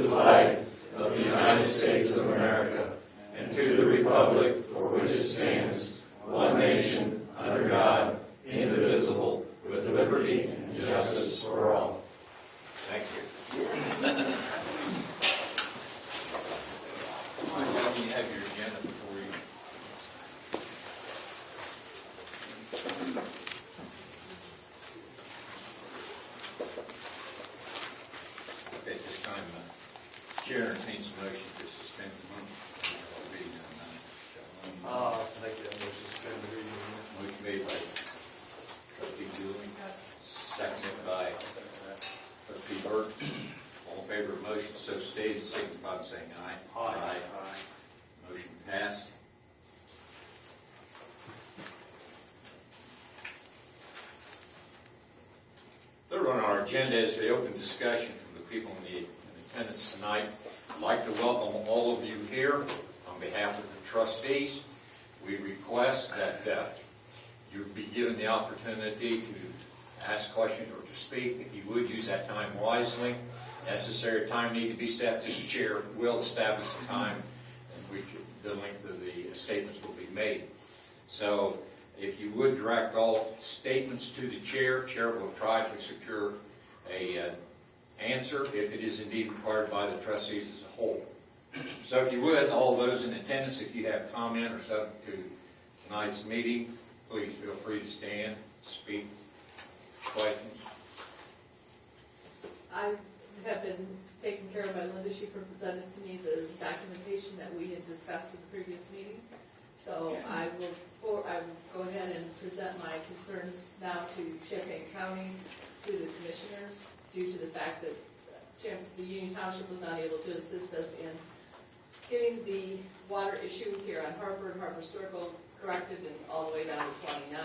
the flag of the United States of America and to the republic for which it stands, one nation, under God, indivisible, with liberty and justice for all. Thank you. All right, now you have your agenda before you. Okay, at this time, Chair entertains a motion to suspend the reading of Make that motion, suspend the reading. motion made by Trustee Dooley, seconded by Trustee Burke. All in favor of the motion so stated, signify by saying aye. Aye. Motion passed. Third on our agenda is the open discussion from the people in attendance tonight. I'd like to welcome all of you here on behalf of the trustees. We request that you be given the opportunity to ask questions or to speak. If you would, use that time wisely. Necessary time need to be set. This chair will establish the time in which the length of the statements will be made. So if you would direct all statements to the chair, chair will try to secure a answer if it is indeed required by the trustees as a whole. So if you would, all those in attendance, if you have comment or subject to tonight's meeting, please feel free to stand, speak, questions. I have been taken care of by Linda. She presented to me the documentation that we had discussed in the previous meeting. So I will go ahead and present my concerns now to Champaign County, to the commissioners, due to the fact that the Union Township was not able to assist us in getting the water issue here on Harbor and Harbor Circle corrected and all the way down to 29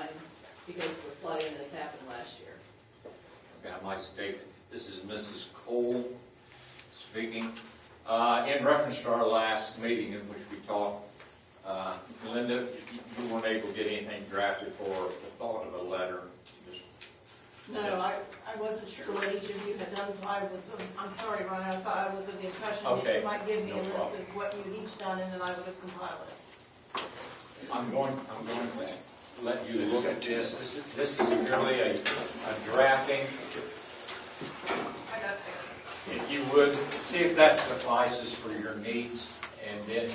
because of the flooding that's happened last year. Okay, I might state, this is Mrs. Cole speaking. In reference to our last meeting in which we talked, Linda, you weren't able to get anything drafted for the thought of a letter. No, I wasn't sure what each of you had done, so I'm sorry, Ron, I thought I was of the impression that you might give me a list of what you'd each done, and then I would have compiled it. I'm going to let you look at this. This is merely a drafting. I got this. If you would, see if that suffices for your needs, and then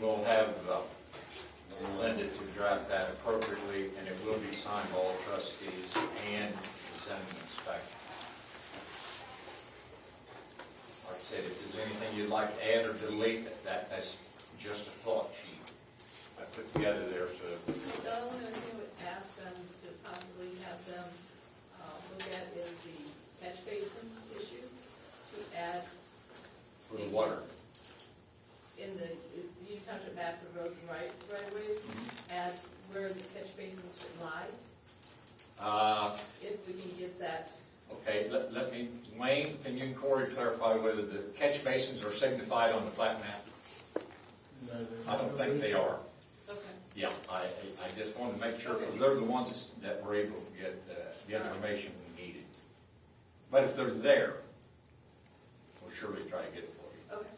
we'll have Linda to draft that appropriately, and it will be signed by all trustees and the zoning inspector. Like I said, if there's anything you'd like to add or delete, that's just a thought sheet I put together there. So The only thing I would ask them to possibly have them look at is the catch basins issue, to add for the water. in the Union Township maps of roads and right-of-ways, add where the catch basins should lie, if we can get that. Okay, let me, Wayne, can you and Corey clarify whether the catch basins are signified on the plat map? No, I don't think they are. Okay. Yeah, I just wanted to make sure, because they're the ones that were able to get the information we needed. But if they're there, we'll surely try to get it for you. Okay.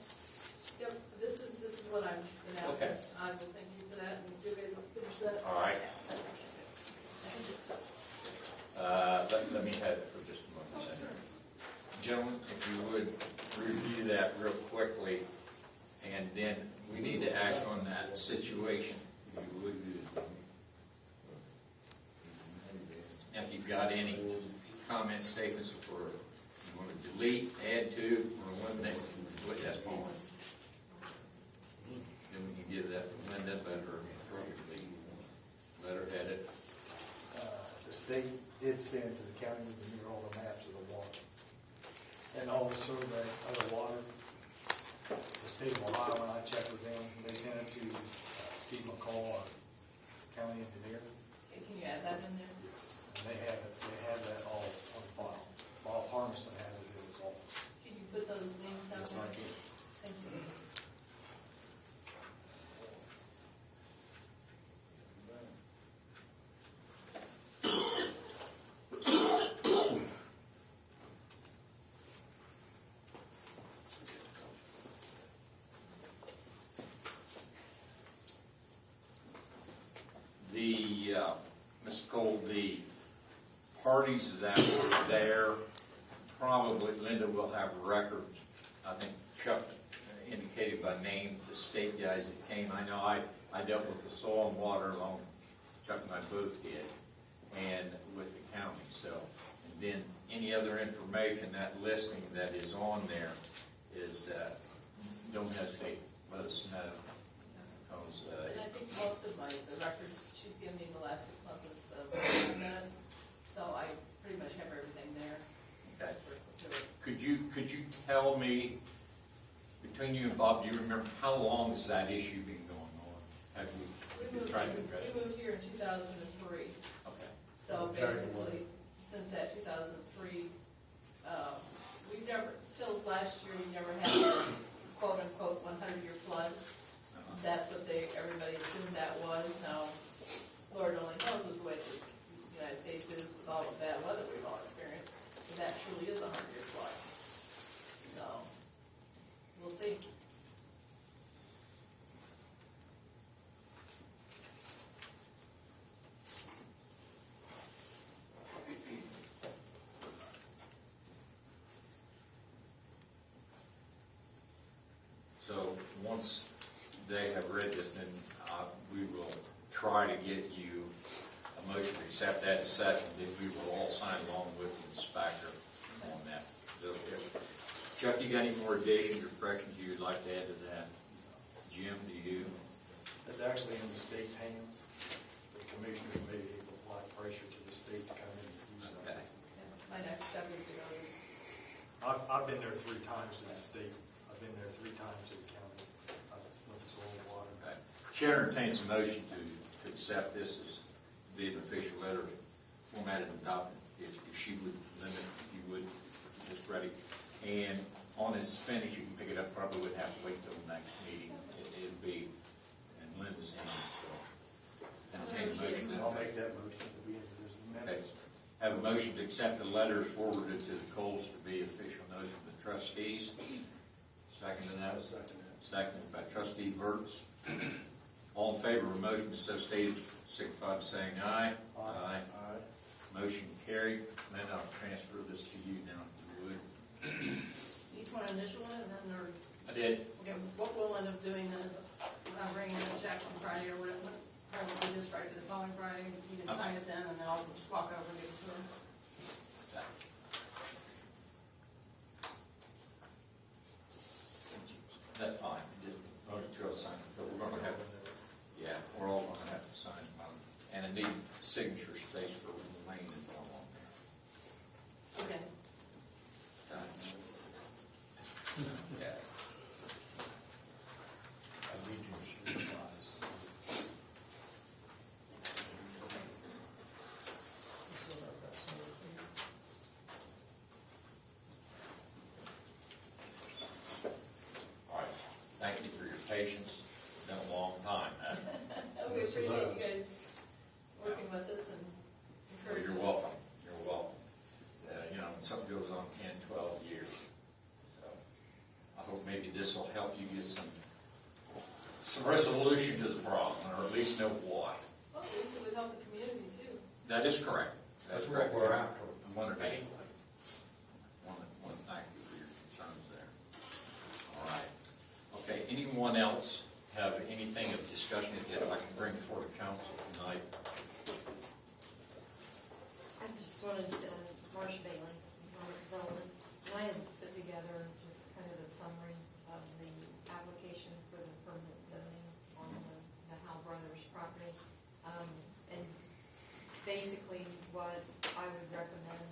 Yep, this is what I'm in after. Okay. I will thank you for that, and you guys will finish that. All right. Let me have it for just a moment. Oh, sure. Gentlemen, if you would review that real quickly, and then we need to act on that situation, if you would. And if you've got any comments, statements, or you want to delete, add to, or eliminate, what that's fine. Then we can give that to Linda better, appropriately, letterhead it. The state did send to the county engineer all the maps of the water. And also that other water, the state of Ohio, when I checked with them, they sent it to Steve McCall, our county engineer. Okay, can you add that in there? Yes. And they have that all on file. Bob Harmison has it in his office. Can you put those names down Yes, there? I can. Thank you. parties that were there, probably Linda will have records. I think Chuck indicated by name the state guys that came. I know I dealt with the soil and water along, Chuck and I both did, and with the county, so. And then any other information, that listing that is on there is, don't hesitate, let us know. Because, And I think most of the records she's given me the last 6 months is the minutes, so I pretty much have everything there. okay. Could you tell me, between you and Bob, do you remember how long has that issue been going on? Have we been trying to address it? We moved here in 2003, Okay. so basically, since that 2003, we've never, till last year, we never had a quote-unquote 100-year flood. That's what everybody assumed that was. Now, Lord only knows with the way the United States is with all the bad weather we've all experienced, if that truly is a 100-year flood. So, we'll see. So, once they have read this, then we will try to get you a motion to accept that in second, then we will all sign along with the inspector on that. So, Chuck, you got any more additions or corrections you'd like to add to that? Jim, do you? It's actually in the state's hands. The commissioners may apply pressure to the state to come in and do something. Okay. Yeah, my next step is to go to I've been there 3 times to the state. I've been there 3 times to the county. I went to soil and water. Okay. Chair entertains a motion to accept this as the official letter formatted and adopted, if she would, Linda, if you would, just ready. And on this finish, you can pick it up, probably wouldn't have to wait till the next meeting. It'd be in Linda's hands, so. Entertain a motion. I'll make that motion that we enter this Okay. amendment. Have a motion to accept the letters forwarded to the Coles to be official notice of the trustees. Second to that? Seconded by trustee Verts. All in favor of a motion so stated, signify by saying aye. Aye. Motion carried. Then I'll transfer this to you now, if you would. Each one initial it, and then they're, I did. okay, what we'll end up doing then is, when I bring in a check on Friday or whatever, probably do this Friday for the following Friday, you can sign it then, and then I'll just walk over and give it to her. That's fine. Just motion to sign, but we're gonna have, yeah, we're all gonna have to sign one. And I need signature space for Lane and all on there. Okay. Yeah. I need your sheet size. All right. Thank you for your patience. It's been a long time, huh? We appreciate you guys working with us and Well, encouraging us. you're welcome. You're welcome. You know, when something goes on 10, 12 years. So I hope maybe this will help you get some resolution to the problem, or at least know why. Well, at least it would help the community too. That is correct. That's what we're after. I wanted to, want to thank you for your concerns there. All right. Okay, anyone else have anything of discussion that I can bring before the council tonight? I just wanted to, Marcia Bailey, Economic Development, and I had put together just kind of a summary of the application for the permanent zoning on the Howe Brothers property. And basically what I would recommend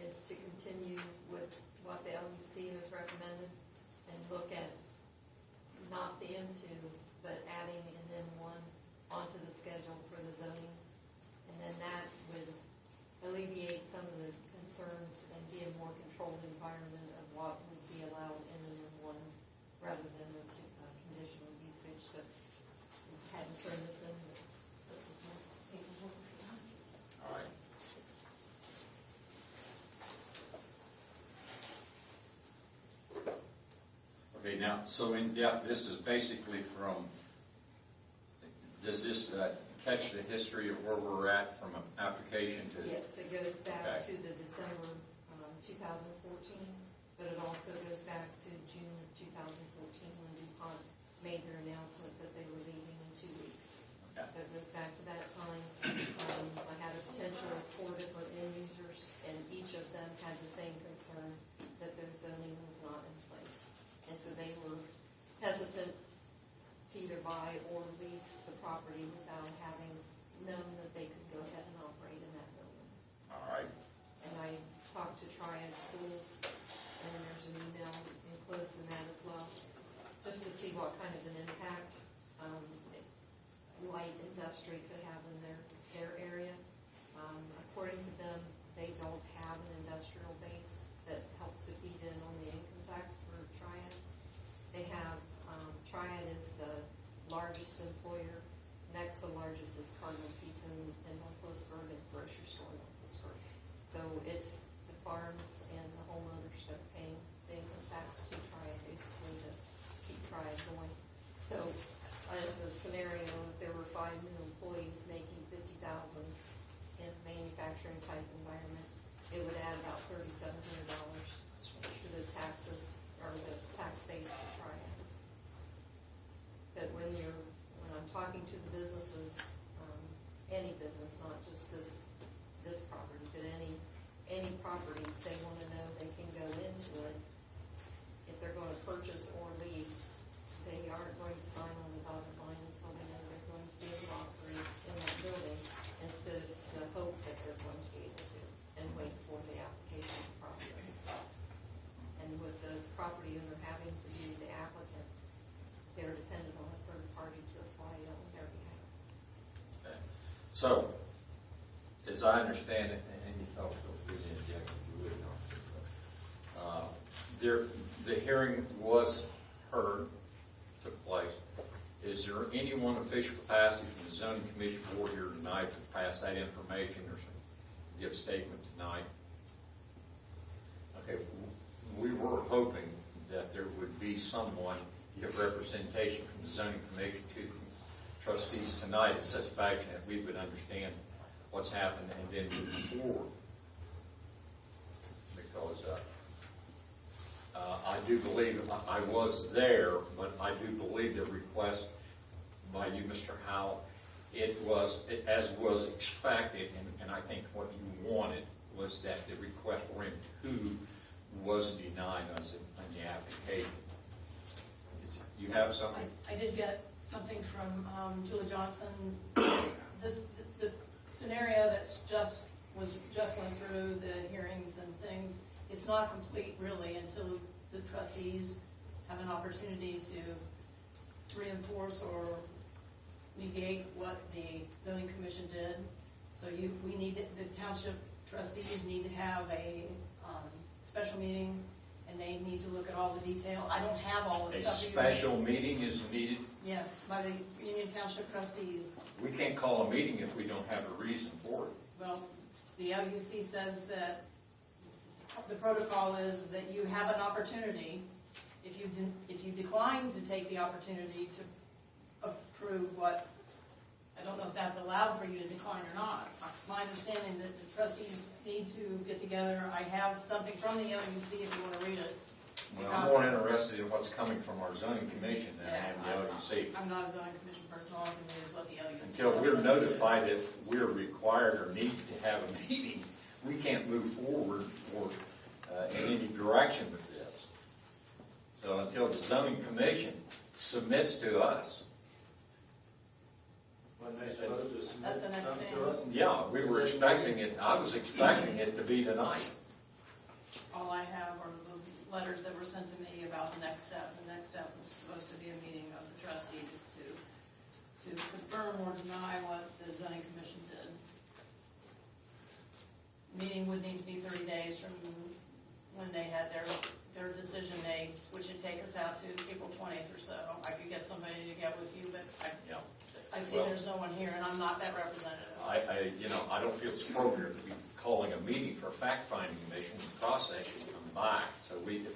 is to continue with what the LUC has recommended and look at not the M2, but adding an M1 onto the schedule for the zoning. And then that would alleviate some of the concerns and be a more controlled environment of what would be allowed in an M1 rather than a conditional usage. So we hadn't turned this in, but this is what paperwork. All right. Okay, now, so in depth, this is basically from, does this catch the history of where we're at from an application to? Yes, it goes back Okay. to the December 2014, but it also goes back to June of 2014 when DuPont made their announcement that they were leaving in 2 weeks. Okay. So it goes back to that time. I had a potential of 4 different end users, and each of them had the same concern, that their zoning was not in place. And so they were hesitant to either buy or lease the property without having known that they could go ahead and operate in that building. All right. And I talked to Triad Schools, and there's an email enclosed in that as well, just to see what kind of an impact light industry could have in their area. According to them, they don't have an industrial base that helps to feed in on the income tax for Triad. They have, Triad is the largest employer. Next to largest is Cardinal Pizza in Northwestburg, and the grocery store in Northwestburg. So it's the farms and the homeowners that are paying the income tax to Triad, basically, to keep Triad going. So as a scenario, if there were 5 new employees making $50,000 in a manufacturing type environment, it would add about $3,700 to the taxes, or the tax base for Triad. But when I'm talking to the businesses, any business, not just this property, but any properties, they want to know they can go into it. If they're going to purchase or lease, they aren't going to sign on the dotted line until they know they're going to be able to operate in that building, instead of the hope that they're going to be able to, and wait for the application process itself. And with the property owner having to be the applicant, they're dependent on a third party to apply on their behalf. Okay. So, as I understand it, and you felt feel free to inject if you would, the hearing was heard, took place. Is there anyone official capacity from the zoning commission board here tonight to pass that information or give a statement tonight? Okay, we were hoping that there would be someone give representation from the zoning commission to trustees tonight in such fashion that we would understand what's happened and then move forward. Because I do believe, I was there, but I do believe the request by you, Mr. Howell, as was expected, and I think what you wanted was that the request for him to was denied on the application. You have something? I did get something from Julie Johnson. The scenario that's just went through the hearings and things, it's not complete really until the trustees have an opportunity to reinforce or negate what the zoning commission did. So the township trustees need to have a special meeting, and they need to look at all the detail. I don't have all the A stuff. special meeting is needed? Yes, by the Union Township trustees. We can't call a meeting if we don't have a reason for it. Well, the LUC says that the protocol is that you have an opportunity. If you decline to take the opportunity to approve what, I don't know if that's allowed for you to decline or not. It's my understanding that the trustees need to get together. I have something from the LUC if you want to read it. Well, I'm more interested in what's coming from our zoning commission than I am the LUC. I'm not a zoning commission person. All I can read is what the LUC says. Until we're notified that we're required or need to have a meeting, we can't move forward or in any direction with this. So until the zoning commission submits to us. That's the next thing. Yeah, we were expecting it, I was expecting it to be tonight. All I have are the letters that were sent to me about the next step. The next step was supposed to be a meeting of the trustees to confirm or deny what the zoning commission did. Meeting would need to be 30 days from when they had their decision made, which would take us out to April 20th or so. I could get somebody to get with you, but I see there's no one here, and I'm not that representative. I don't feel it's appropriate to be calling a meeting for a fact-finding commission. The process should come back, so if we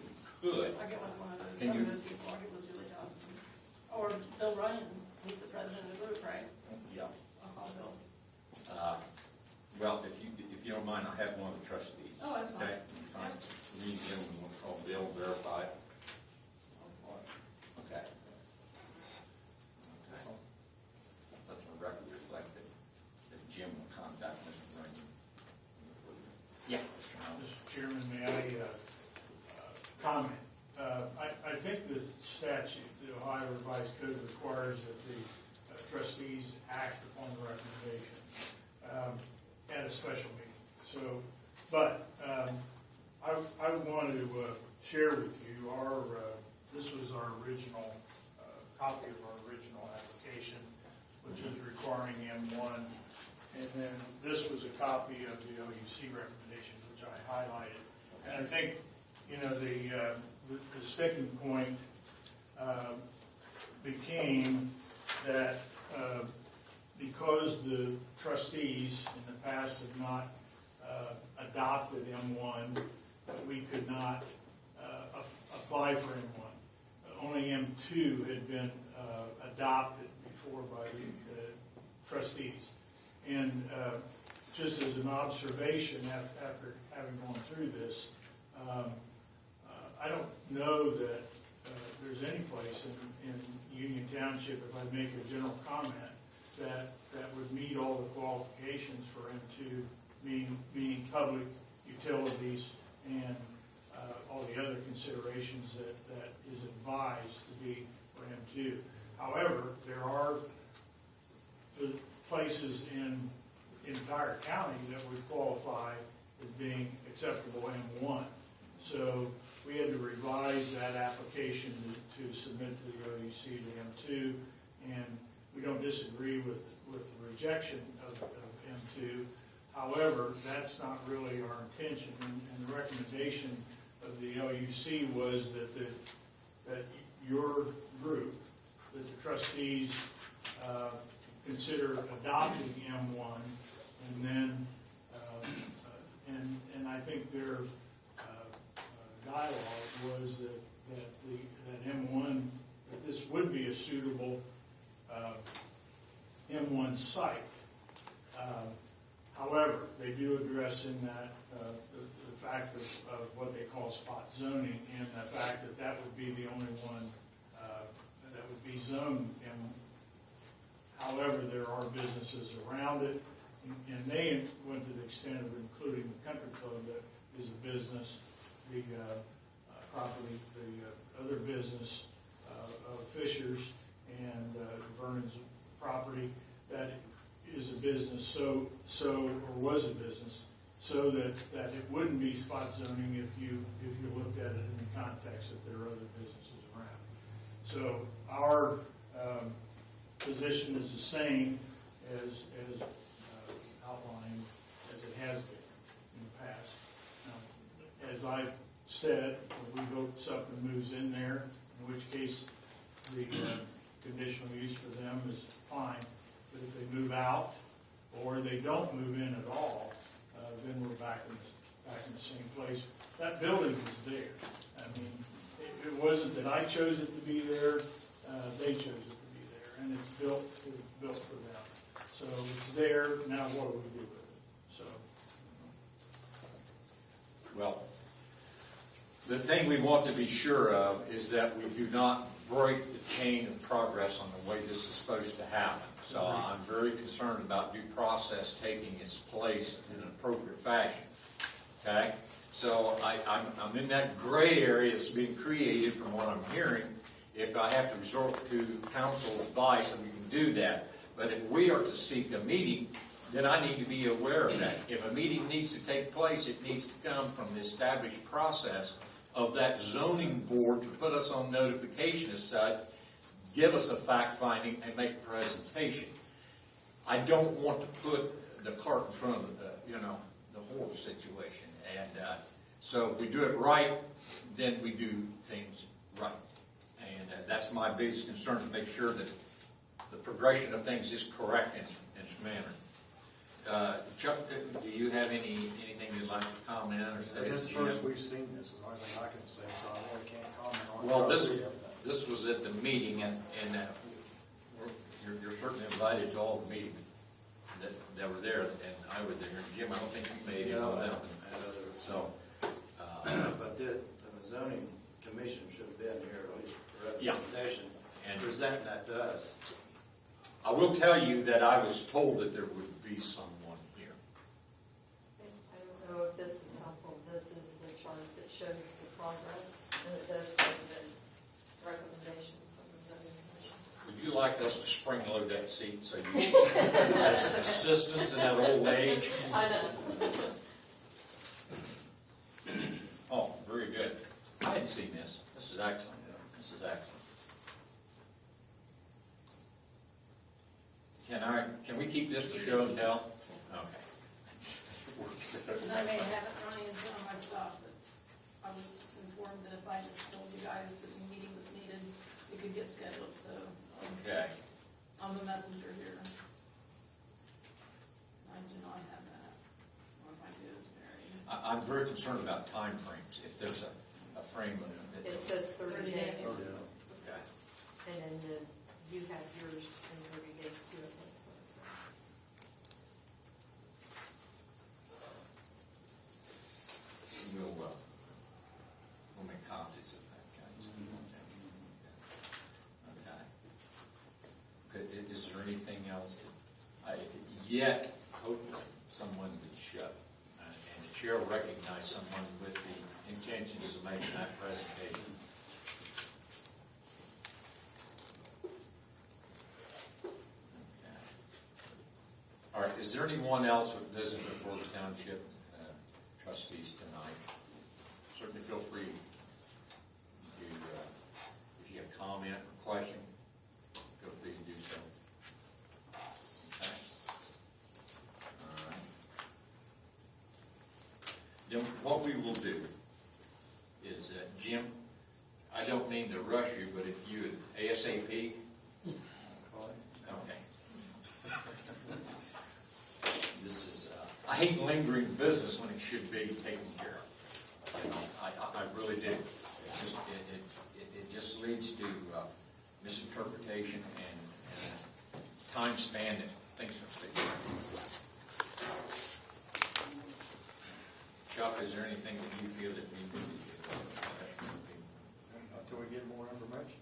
could. I get with one of those, Can some you- of those people. I get with Julie Johnson. Or Bill Ryan, he's the president of the group, right? Yeah. Well, if you don't mind, I'll have one of the trustees. Oh, that's fine. Okay, fine. These gentlemen will call Bill, verify it. Okay. Okay. Let the record reflect that Jim will contact Mr. Raymond. Yeah, Mr. Howell. Mr. Chairman, may I comment? I think the statute, the Ohio Revised Code, requires that the trustees act upon the recommendation at a special meeting. So, but I want to share with you this was our original copy of our original application, which is requiring M1, and then this was a copy of the OUC recommendations, which I highlighted. And I think, you know, the sticking point became that because the trustees in the past have not adopted M1, that we could not apply for M1. Only M2 had been adopted before by the trustees. And just as an observation, after having gone through this, I don't know that there's any place in Union Township, if I make a general comment, that would meet all the qualifications for M2, meaning public utilities and all the other considerations that is advised to be for M2. However, there are places in the entire county that would qualify as being acceptable M1. So we had to revise that application to submit to the OUC to M2, and we don't disagree with the rejection of M2. However, that's not really our intention, and the recommendation of the LUC was that your group, that the trustees consider adopting M1, and then and I think their dialogue was that M1, that this would be a suitable M1 site. However, they do address in that the fact of what they call spot zoning, and the fact that would be the only one that would be zoned. And however, there are businesses around it, and they went to the extent of including the country club that is a business, the property, the other business of Fisher's and Vernon's property that is a business, or was a business, so that it wouldn't be spot zoning if you looked at it in the context that there are other businesses around. So our position is the same as outlined as it has been in the past. Now, as I've said, we hope something moves in there, in which case the conditional use for them is fine. But if they move out or they don't move in at all, then we're back in the same place. That building is there. I mean, it wasn't that I chose it to be there; they chose it to be there, and it's built for them. So it's there. Now, what do we do with it? So, Well, the thing we want to be sure of is that we do not break the chain of progress on the way this is supposed to happen. So I'm very concerned about due process taking its place in an appropriate fashion. Okay? So I'm in that gray area that's being created from what I'm hearing. If I have to resort to council advice, then we can do that. But if we are to seek a meeting, then I need to be aware of that. If a meeting needs to take place, it needs to come from the established process of that zoning board to put us on notification as such, give us a fact finding, and make a presentation. I don't want to put the cart in front of the horse situation. And so if we do it right, then we do things right. And that's my biggest concern, to make sure that the progression of things is correct in its manner. Chuck, do you have anything you'd like to comment or say? This is the first we've seen this, is the only thing I can say, so I really can't comment on it. Well, this was at the meeting, and you're certainly invited to all the meetings that were there, and I was there. Jim, I don't think you made it on them. So, But the zoning commission should have been here, at least for representation, And presenting that to us. I will tell you that I was told that there would be someone here. I don't know if this is helpful. This is the chart that shows the progress, and it does say the recommendation from the zoning commission. Would you like us to spring load that seat so you have some assistance in that old age? I know. Oh, very good. I hadn't seen this. This is excellent. This is excellent. Can we keep this for show and tell? Okay. And I may have it running in some of my stuff, but I was informed that if I just told you guys that the meeting was needed, it could get scheduled, so Okay. I'm the messenger here. I do not have that. Or if I do, it's Mary. I'm very concerned about time frames. If there's a frame of it. It says 30 days, Okay. and then you have yours in 30 days too, I think is what it says. We'll make copies of that, guys. Okay. Is there anything else? Yet, hopefully, someone would show. And the chair will recognize someone with the intentions of making that presentation. Okay. All right, is there anyone else with business before the township trustees tonight? Certainly feel free to, if you have comment or question, feel free to do so. Okay. All right. Then what we will do is, Jim, I don't mean to rush you, but if you would ASAP. Okay. This is, I hate lingering business when it should be taken care of. You know, I really do. It just leads to misinterpretation and time span that things don't stick. Chuck, is there anything that you feel that needs to be? Until we get more information.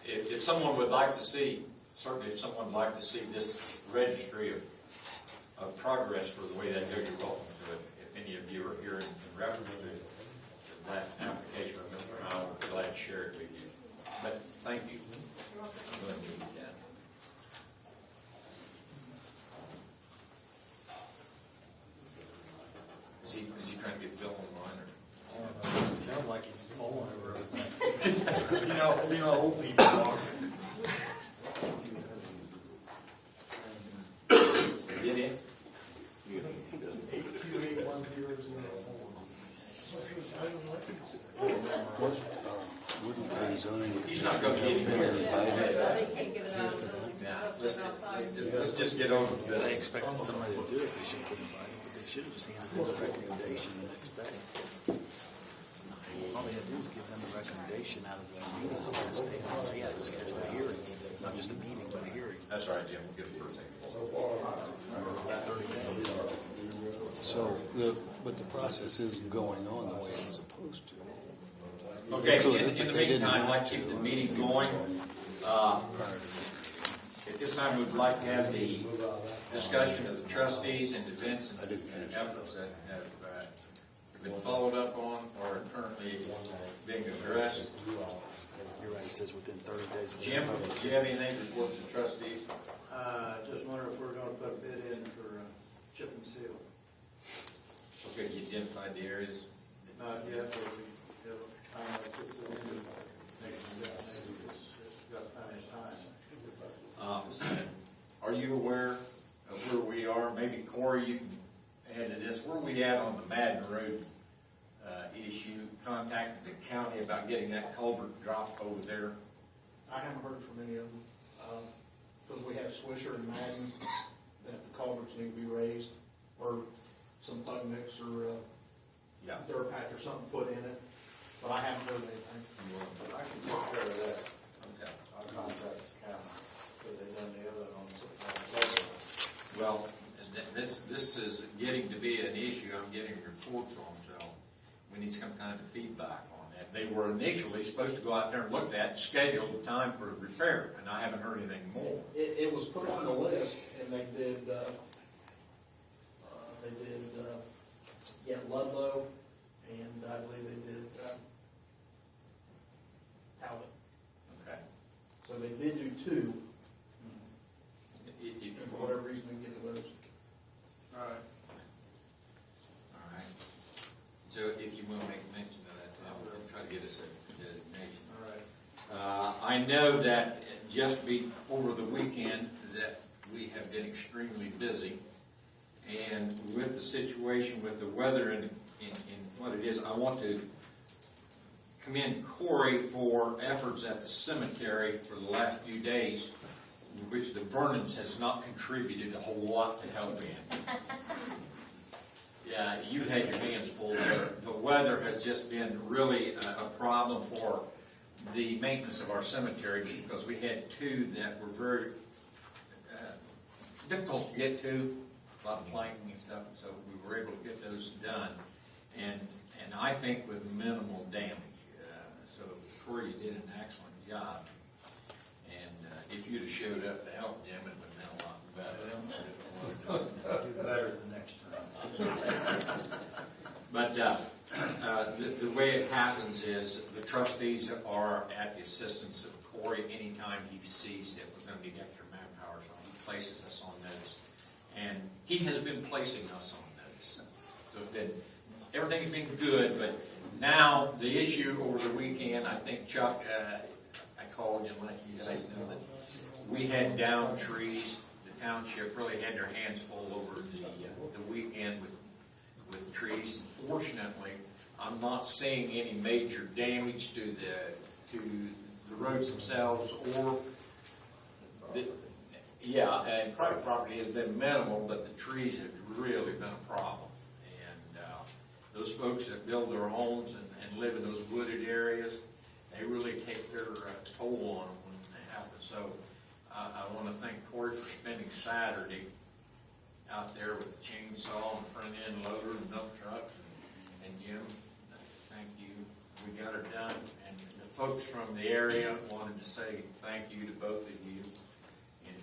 If someone would like to see, certainly if someone would like to see this registry of progress for the way that goes, you're welcome to it. If any of you are here in reference to that application, I will be glad to share it with you. But thank you. Go ahead and meet again. Is he trying to get Bill online or? Sounds like he's falling over everything. You know, old people are. Get in. 828110. He's not going to get in here. They can't get it out of the Let's just get over They this. expected somebody to do it, they should have been invited, but they should have just handed them the recommendation the next day. All they had to do was give them the recommendation out of the meeting the last day, and they had to schedule a hearing, not just a meeting, but a hearing. That's all right, Jim, we'll give it first. About 30 days. So, but the process isn't going on the way it's supposed to. Okay, They could, in but the they didn't meantime, I'd have like to to. keep the meeting going. At this time, we'd like to have the discussion of the trustees and events and efforts that have been followed up on or are currently being addressed. You're right, it says within 30 days. of the Jim, public do you have anything to report to the trustees? Just wonder if we're gonna put a bid in for chip and seal. Okay, you identified the areas. Not yet, but we have time to put it in. Maybe it's got plenty of time. Are you aware of where we are? Maybe Corey, you can add to this. Where are we at on the Madden Road issue? Contacted the county about getting that culvert dropped over there. I haven't heard from any of them, because we have Swisher and Madden, that the culverts need to be raised, or some pug mix, or, Yeah. dirt patch or something put in it, but I haven't heard anything. I can take care of that. Okay. I'll contact the county, so they done the other on September. Well, this is getting to be an issue. I'm getting reports on, so we need some kind of feedback on that. They were initially supposed to go out there and look at, schedule the time for repair, and I haven't heard anything more. It was put on the list, and they did, Ludlow, and I believe they did, Talbot. Okay. So they did do two, If you and for want. whatever reason, we get to those. All right. All right. So if you want to make mention of that, we'll try to get us a designation. All right. I know that just over the weekend that we have been extremely busy, and with the situation with the weather and in what it is, I want to commend Corey for efforts at the cemetery for the last few days, which the Vernons has not contributed a whole lot to help in. Yeah, you've had your hands full there. The weather has just been really a problem for the maintenance of our cemetery, because we had two that were very difficult to get to, a lot of planking and stuff, so we were able to get those done, and I think with minimal damage. So Corey, you did an excellent job, and if you'd have showed up to help Jim, it would have been a lot better. Do better the next time. But the way it happens is the trustees are at the assistance of Corey anytime he sees that we're going to need extra manpower, so he places us on notice. And he has been placing us on notice. So everything has been good, but now the issue over the weekend, I think Chuck, I called and let you guys know that we had down trees. The township really had their hands full over the weekend with trees. Fortunately, I'm not seeing any major damage to the roads themselves or and private property has been minimal, but the trees have really been a problem. And those folks that build their homes and live in those wooded areas, they really take their toll on them when they happen. So I want to thank Corey for spending Saturday out there with the chainsaw and front end loader and dump truck, and Jim, thank you. We got her done, and the folks from the area wanted to say thank you to both of you in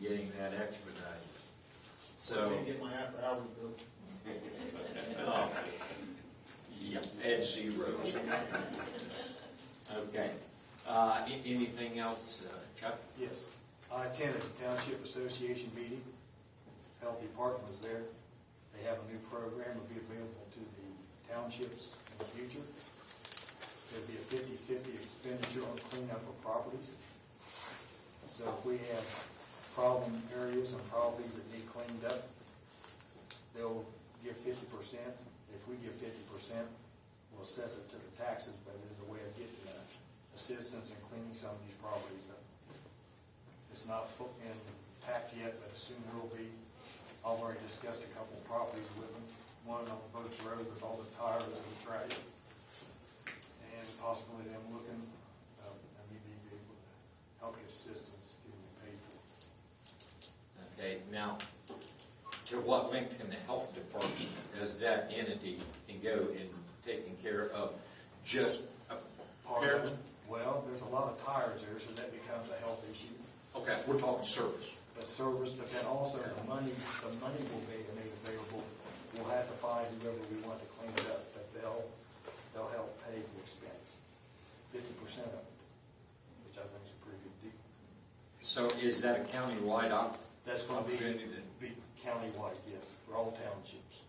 getting that expedited. So, I can't get my after hours bill. yeah, add zeros. Okay. Anything else, Chuck? Yes, I attended the Township Association meeting. Health Department was there. They have a new program will be available to the townships in the future. There'll be a 50-50 expenditure on cleanup of properties. So if we have problem areas and properties that need cleaned up, they'll give 50%. If we give 50%, we'll assess it to the taxes, but it is a way of getting assistance in cleaning some of these properties up. It's not packed yet, but soon will be. I've already discussed a couple of properties with them, one on Boats Road with all the tires and the trash, and possibly them looking, and we may be able to help get assistance, getting it paid for. Okay, now, to what length can the health department, as that entity, can go in taking care of just parents? Well, there's a lot of tires there, so that becomes a health issue. Okay, we're talking service. But service, but then also the money will be made available. We'll have to find whoever we want to clean it up, but they'll help pay the expense, 50% of it, which I think is a pretty good deal. So is that a county-wide That's going to opportunity? be countywide, yes, for all townships.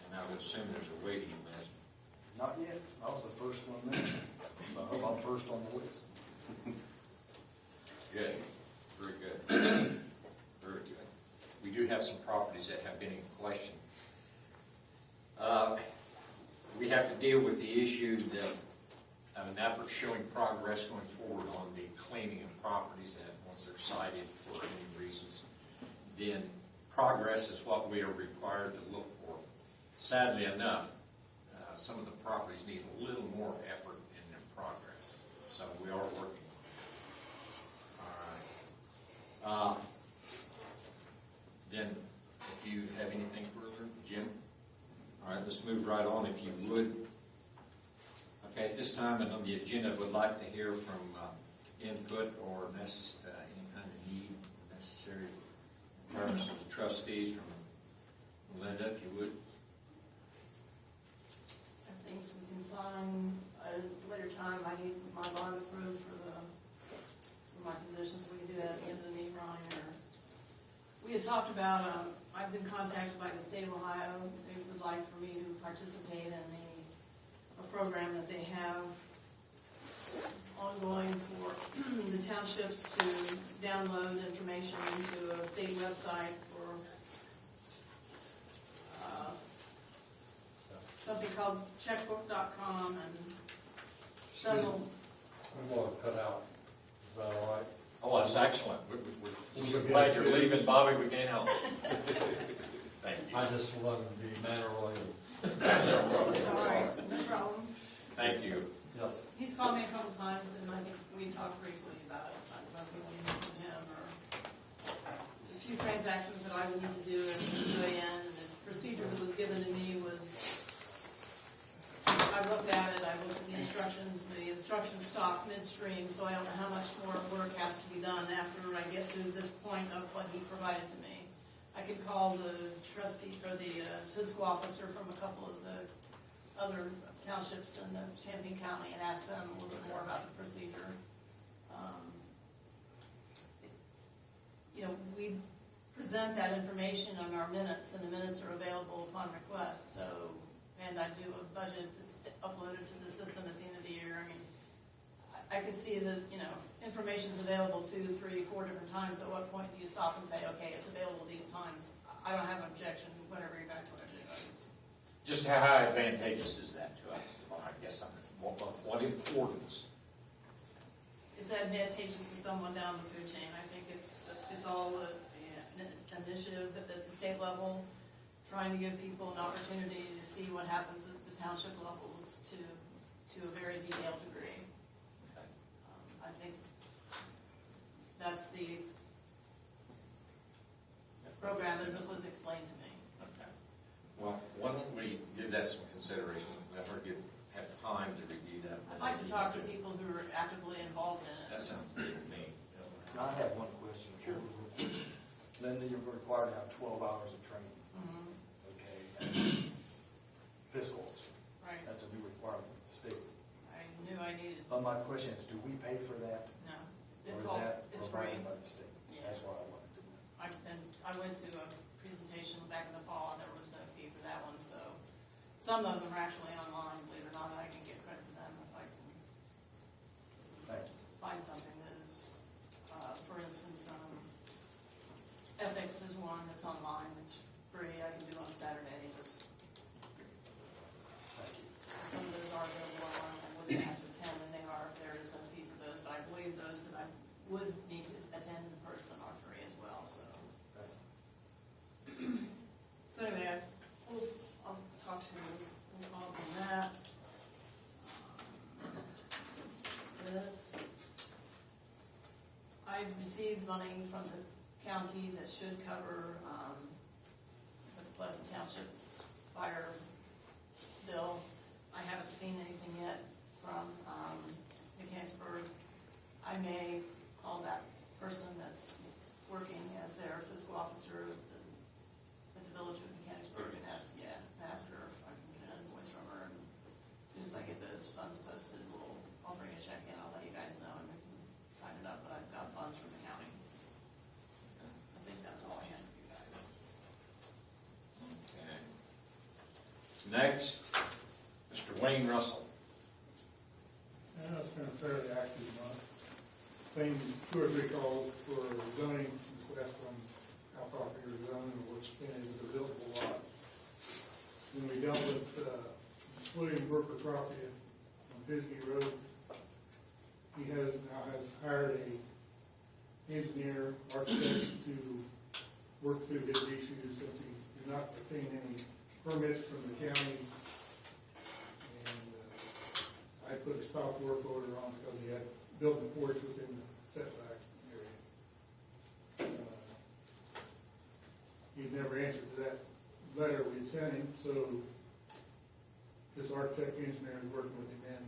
And I would assume there's a waiting list. Not yet. I was the first one there. I hope I'm first on the list. Good, very good, very good. We do have some properties that have been in question. We have to deal with the issue of an effort showing progress going forward on the cleaning of properties that once they're cited for any reasons, then progress is what we are required to look for. Sadly enough, some of the properties need a little more effort in their progress, so we are working. All right. Then, if you have anything further, Jim? All right, let's move right on, if you would. Okay, at this time, and on the agenda, would like to hear from input or any kind of need necessary in terms of the trustees from Linda, if you would. Things we can sign at a later time. I need my bond approved for my position, so we can do that at the end of the meeting, Ronnie. We had talked about, I've been contacted by the state of Ohio. They would like for me to participate in a program that they have ongoing for the townships to download information into a state website for something called checkbook.com and several. I'm going to cut out. Is that all right? Oh, that's excellent. We're so glad you're leaving, Bobby. We can't help you. Thank you. I just wanted to be mannerly. It's all right, no problem. Thank you. Yes. He's called me a couple times, and I think we talked briefly about it. I don't know if you want to meet with him, or a few transactions that I would need to do at UAN, and the procedure that was given to me was, I looked at it, I looked at the instructions stopped midstream, so I don't know how much more work has to be done after I get to this point of what he provided to me. I could call the trustee, or the fiscal officer from a couple of the other townships in the Champaign County and ask them a little bit more about the procedure. We present that information on our minutes, and the minutes are available upon request, so, and I do a budget that's uploaded to the system at the end of the year. I mean, I could see that, information's available 2, 3, 4 different times. At what point do you stop and say, okay, it's available these times? I don't have an objection, whatever you guys want to do. Just how advantageous is that to us? Well, I guess what importance? It's advantageous to someone down the food chain. I think it's all an initiative at the state level, trying to give people an opportunity to see what happens at the township levels to a very detailed degree. Okay. I think that's the program as it was explained to me. Okay. Well, why don't we give that some consideration? Let her have time to review that. I'd like to talk to people who are actively involved in it. That sounds good to me. I have one question. Sure. Linda, you're required to have 12 hours of training. Mhm. Okay. And fiscal officer. Right. That's a new requirement of the state. I knew I needed, But my question is, do we pay for that? no, Or it's is all, that it's free. provided by the state? Yeah. That's why I wanted to know. I went to a presentation back in the fall, and there was no fee for that one, so some of them are actually online, believe it or not. I can get credit for them if I can Thank you. find something that is, for instance, ethics is one that's online, it's free, I can do on Saturday, just, Thank you. some of those are available online, I wouldn't have to attend, and they are, there is no fee for those, but I believe those that I would need to attend in person are free as well, so. Thank you. So anyway, I'll talk to Bob on that. This, I've received money from this county that should cover, the Pleasant Township's fire bill. I haven't seen anything yet from, Mechanicsburg. I may call that person that's working as their fiscal officer at the village of Mechanicsburg and ask her if I can get an invoice from her. And as soon as I get those funds posted, I'll bring a check in, I'll let you guys know, and we can sign it up, but I've got funds from the county. I think that's all I have for you guys. Okay. Next, Mr. Wayne Russell. Yeah, it's been a fairly active month. Same 2 or 3 calls for zoning requests on how property is zoned or what's in as a buildable lot. When we dealt with William Brooker property on Bisbee Road, he now has hired a engineer, architect to worked through his issues since he did not obtain any permits from the county. And I put a stop work order on because he had built a porch within the setback area. He's never answered to that letter we had sent him, so this architect engineer is working with him, and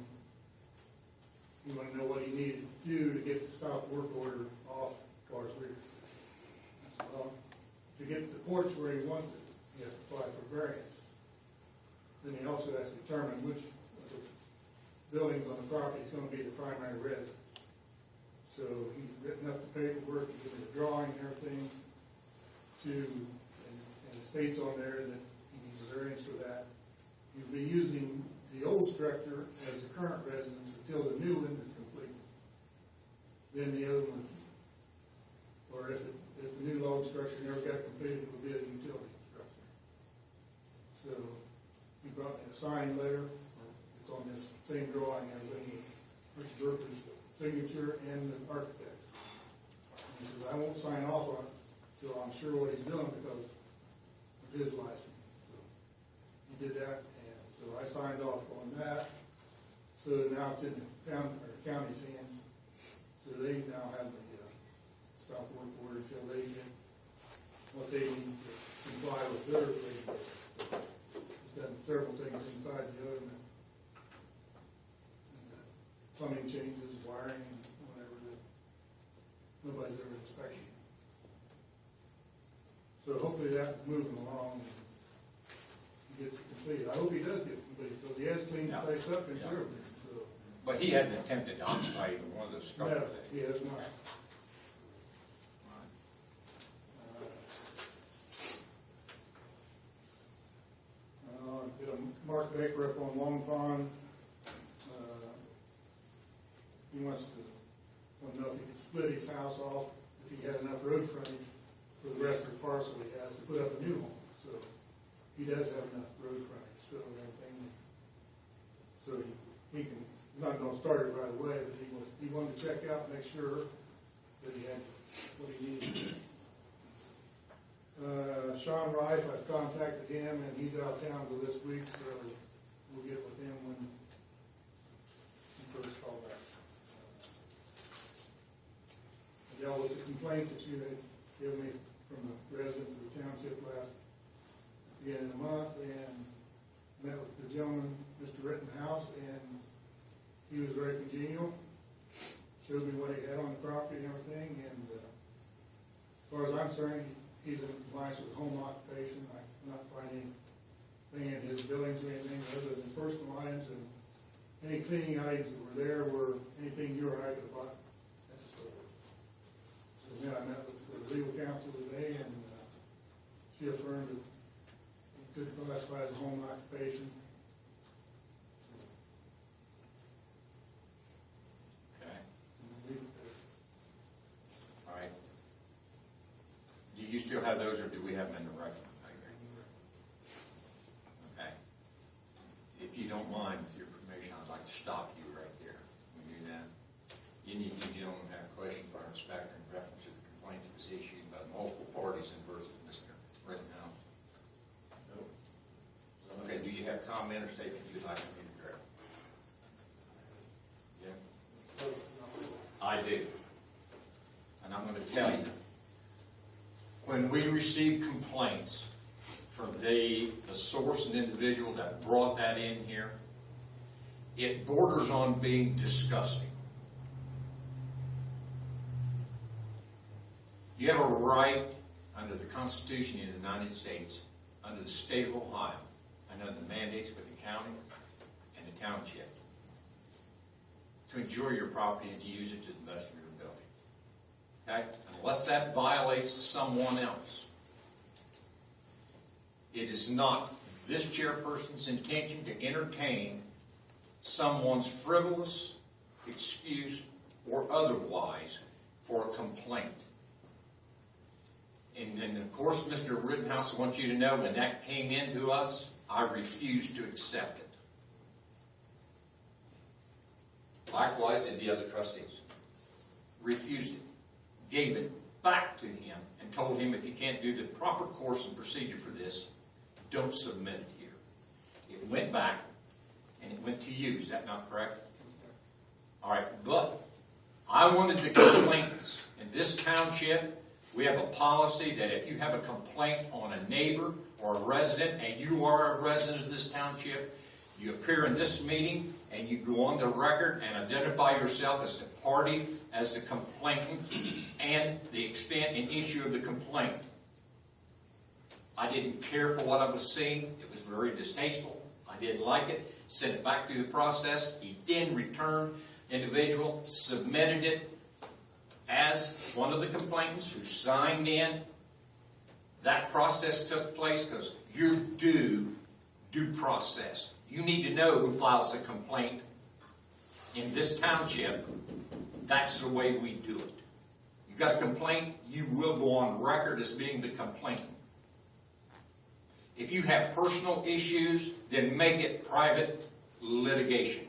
he wanted to know what he needed to do to get the stop work order off Carr's rear. I said, well, to get the porch where he wants it, he has to apply for variance. Then he also has to determine which of the buildings on the property is going to be the primary residence. So he's written up the paperwork, he's given the drawing and everything and it states on there that he needs a variance for that. He'll be using the old structure as the current residence until the new one is completed. Then the other one, or if the new log structure never got completed, it would be a utility structure. So he brought me a signed letter, it's on this same drawing, everything, with Richard Burker's signature and the architect. And he says, I won't sign off on it till I'm sure what he's doing because of his license. So he did that, and so I signed off on that. So now it's in the county's hands. So they now have the stop work order until they get what they need to comply with their regulations. So it's done several things inside the oven. And plumbing changes, wiring, and whatever that nobody's ever inspected. So hopefully that's moving along and he gets it completed. I hope he does get it completed because he has cleaned the place up considerably. So. But he hadn't attempted to occupy even one of those No, structures. he has not. Get a Mark Baker up on Long Pond. He wants to know if he could split his house off if he had enough road frontage for the rest of the parcel he has to put up a new home. So he does have enough road frontage, so everything. So he can, he's not gonna start it right away, but he wanted to check out, make sure that he had what he needed. Sean Rife, I've contacted him and he's out of town till this week, so we'll get with him when he first called back. I dealt with the complaint that you had given me from the residents of the township last beginning of the month, and met with the gentleman, Mr. Rittenhouse, and he was very congenial, showed me what he had on the property and everything, and as far as I'm concerned, he's in compliance with home occupation. I'm not finding anything in his buildings or anything other than personal items, and any cleaning items that were there were anything you or I could have bought at the store. So then I met with the legal counsel today, and she affirmed that it could classify as a home occupation. Okay, We'll leave it there. all right. Do you still have those, or do we have them in the record? Okay. If you don't mind, with your permission, I'd like to stop you right there. Can we do that? Any of you gentlemen have a question for our inspector in reference to the complaint that was issued by multiple parties and versus Mr. Rittenhouse? Nope. Okay, do you have comment or statement you'd like me to direct? Yeah? I do. And I'm going to tell you, when we receive complaints from the source and individual that brought that in here, it borders on being disgusting. You have a right under the Constitution of the United States, under the state of Ohio, and under the mandates with the county and the township, to enjoy your property and to use it to the best of your ability. Okay? Unless that violates someone else, it is not this chairperson's intention to entertain someone's frivolous excuse or otherwise for a complaint. And of course, Mr. Rittenhouse wants you to know when that came into us, I refused to accept it. Likewise did the other trustees. Refused it. Gave it back to him and told him if he can't do the proper course and procedure for this, don't submit it here. It went back, and it went to you. Is that not correct? All right, but I wanted the complaints. In this township, we have a policy that if you have a complaint on a neighbor or a resident, and you are a resident of this township, you appear in this meeting and you go on the record and identify yourself as the party, as the complainant, and the extent and issue of the complaint. I didn't care for what I was seeing. It was very distasteful. I didn't like it. Sent it back through the process. He then returned. Individual submitted it as one of the complainants who signed in. That process took place because you're due process. You need to know who files a complaint in this township. That's the way we do it. You got a complaint, you will go on record as being the complainant. If you have personal issues, then make it private litigation.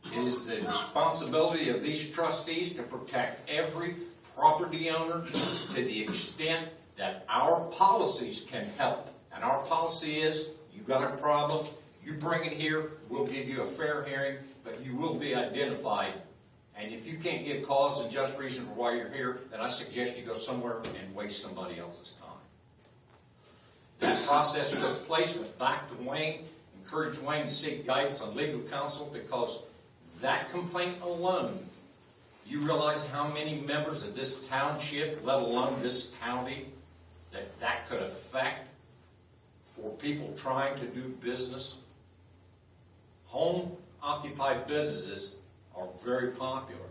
It is the responsibility of these trustees to protect every property owner to the extent that our policies can help. And our policy is, you got a problem, you bring it here, we'll give you a fair hearing, but you will be identified. And if you can't give cause and just reason for why you're here, then I suggest you go somewhere and waste somebody else's time. That process took place, went back to Wayne, encouraged Wayne to seek guidance on legal counsel, because that complaint alone, you realize how many members of this township, let alone this county, that could affect for people trying to do business. Home-occupied businesses are very popular.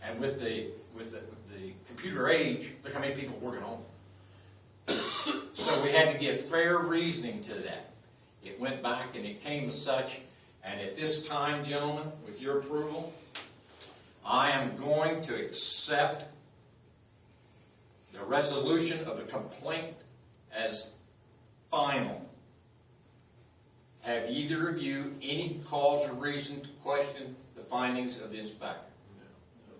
And with the computer age, look how many people work at home. So we had to give fair reasoning to that. It went back and it came as such. And at this time, gentlemen, with your approval, I am going to accept the resolution of the complaint as final. Have either of you any cause or reason to question the findings of the inspector? No.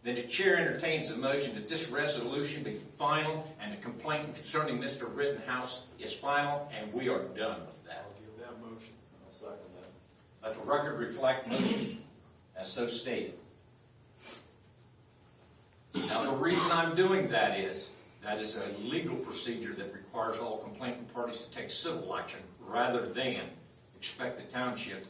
Then the chair entertains a motion that this resolution be final and the complaint concerning Mr. Rittenhouse is final, and we are done with that. I'll give that motion. I'll second that. Let the record reflect motion as so stated. Now the reason I'm doing that is a legal procedure that requires all complaining parties to take civil action rather than expect the township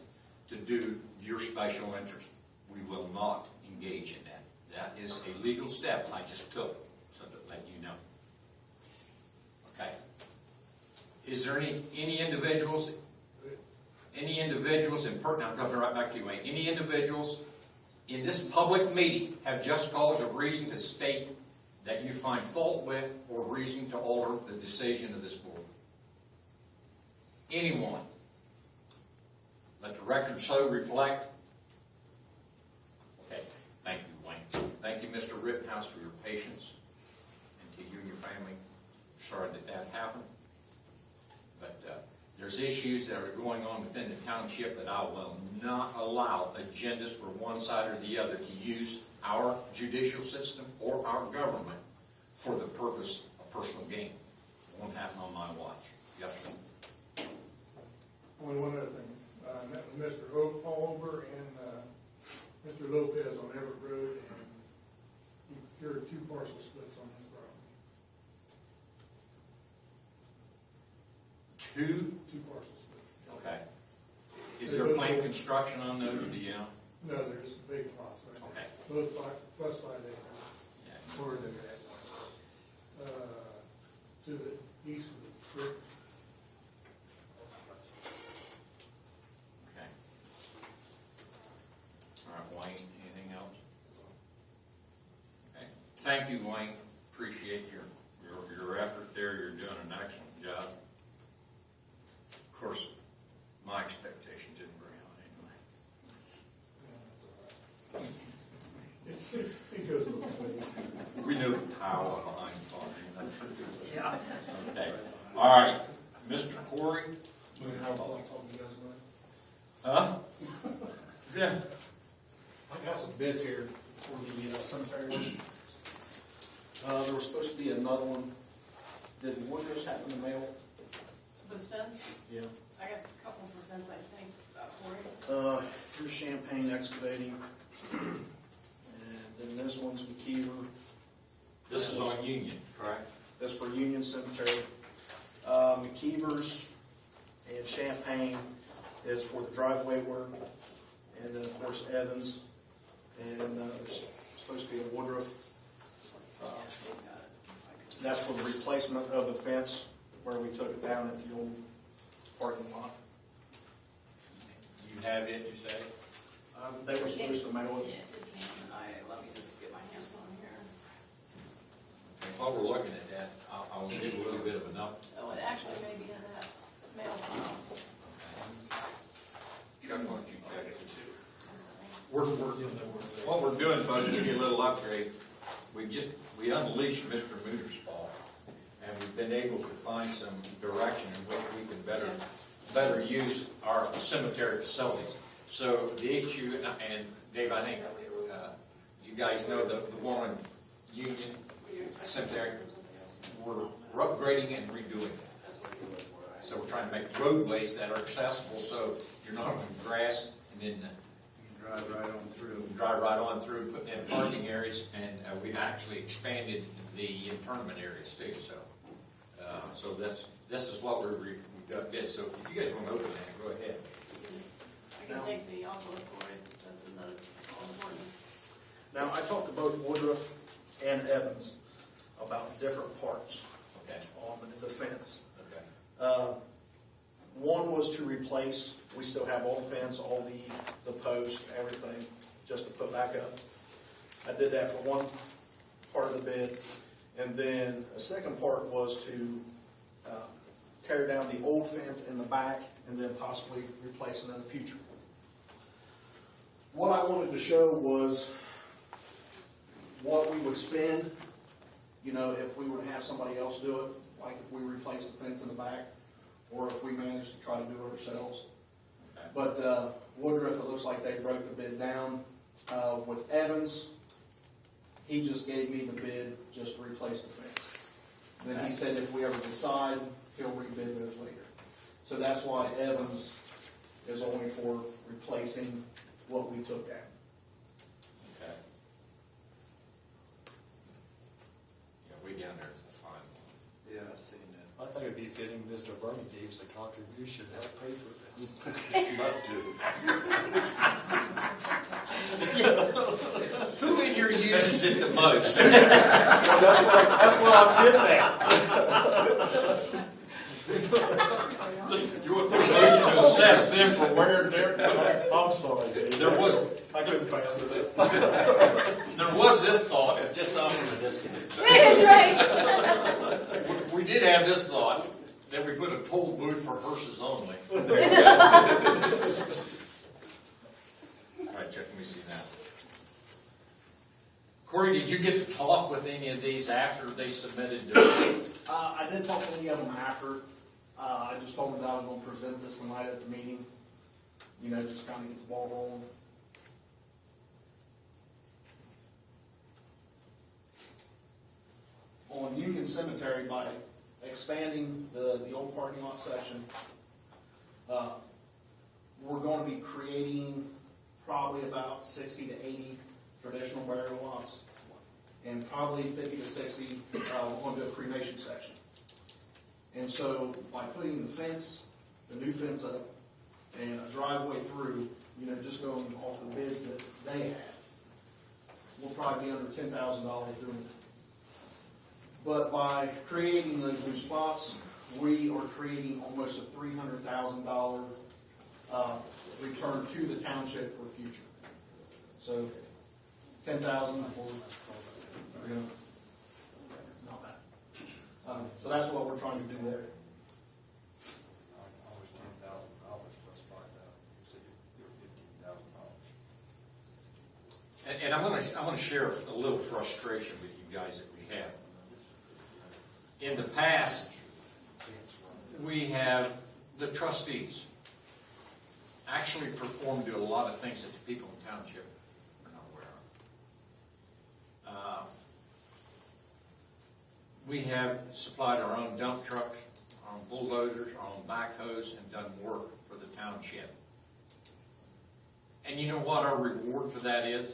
to do your special interest. We will not engage in that. That is a legal step I just took, so to let you know. Okay. Is there any individuals in I'm coming right back to you, Wayne. Any individuals in this public meeting have just cause or reason to state that you find fault with or reason to alter the decision of this board? Anyone? Let the record so reflect. Okay. Thank you, Wayne. Thank you, Mr. Rittenhouse, for your patience. And to you and your family, sorry that happened. But there's issues that are going on within the township that I will not allow agendas for one side or the other to use our judicial system or our government for the purpose of personal gain. It won't happen on my watch. Yes, sir. Only one other thing. I met with Mr. Over and Mr. Lopez on Everett Road, and he procured 2 parcel splits on his property. 2 parcel splits. Okay. Is there planned construction on those? Do you know? No, there's vacant lots, right? Okay. Both plus 5 acres. Yeah. Where are they at? To the east of the creek. Okay. All right, Wayne, anything else? Okay. Thank you, Wayne. Appreciate your effort there. You're doing an excellent job. Of course, my expectations didn't bring out anyway. It goes a little ways. We know the power behind farming. Yeah. Okay. All right, Mr. Corey. Huh? Yeah. I got some bids here for the cemetery. There was supposed to be another one. Did Woodruff's happen to mail? This fence, Yeah. I got a couple for fence, I think, for you. Here's Champagne Excavating. And then this one's McKeever. This is on Union, correct? That's for Union Cemetery. McKeever's and Champagne is for the driveway work. And then, of course, Evans. And there's supposed to be a Woodruff. Yeah, they got it. That's for the replacement of the fence where we took it down at the old parking lot. You have it, you say? They were supposed to mail Yeah, it. it came, let me just get my hands on here. And while we're looking at that, I will give a little bit of an up. Oh, it actually may be in that mail file. Chuck, why don't you check it? What we're doing, folks, to give you a little upgrade, we unleashed Mr. Moosersball, and we've been able to find some direction in which we can better use our cemetery facilities. So the issue, and Dave, I think you guys know the one in Union Cemetery, we're upgrading and redoing it. So we're trying to make roadways that are accessible, so you're not on grass and then Drive right on through. drive right on through, putting in parking areas, and we've actually expanded the internment areas too. So this is what we've did. So if you guys want to open that, go ahead. I can take the envelope for it, that's another, all important. Now, I talked to both Woodruff and Evans about different parts Okay. on the fence. Okay. One was to replace, we still have all the fence, all the posts, everything, just to put back up. I did that for one part of the bid. And then a second part was to tear down the old fence in the back and then possibly replace it in the future. What I wanted to show was what we would spend, if we were to have somebody else do it, like if we replace the fence in the back, or if we manage to try to do it ourselves. But Woodruff, it looks like they broke the bid down. With Evans, he just gave me the bid just to replace the fence. Then he said if we ever decide, he'll rebid those later. So that's why Evans is only for replacing what we took down. Okay. Yeah, we down there is fine. Yeah, I've seen that. I think it'd be fitting Mr. Vernon gave us a contribution to help pay for this. Who in here uses it the most? That's what I'm getting at. You would put a motion to assess them for wear and tear. I'm sorry, Dave. I couldn't pass it. There was this thought. Just offer the disconnect. That's right. We did have this thought, that we put a toll booth for hearses only. All right, Chuck, let me see that. Corey, did you get to talk with any of these after they submitted their bid? I didn't talk to any of them after. I just told them that I was going to present this tonight at the meeting. Just kind of get the ball rolling. On Union Cemetery, by expanding the old parking lot section, we're going to be creating probably about 60 to 80 traditional burial lots, and probably 50 to 60 we're going to do a cremation section. And so by putting the fence, the new fence up, and a driveway through, just going off the bids that they have, we'll probably be under $10,000 doing it. But by creating those new spots, we are creating almost a $300,000 return to the township for the future. So $10,000 for, not bad. So that's what we're trying to do there. Almost $10,000 plus $5,000. You said you're $15,000. And I'm going to share a little frustration with you guys that we have. In the past, we have the trustees actually performed do a lot of things that the people in township are not aware of. we have supplied our own dump trucks, our own bulldozers, our own backhoes, and done work for the township. And you know what our reward for that is?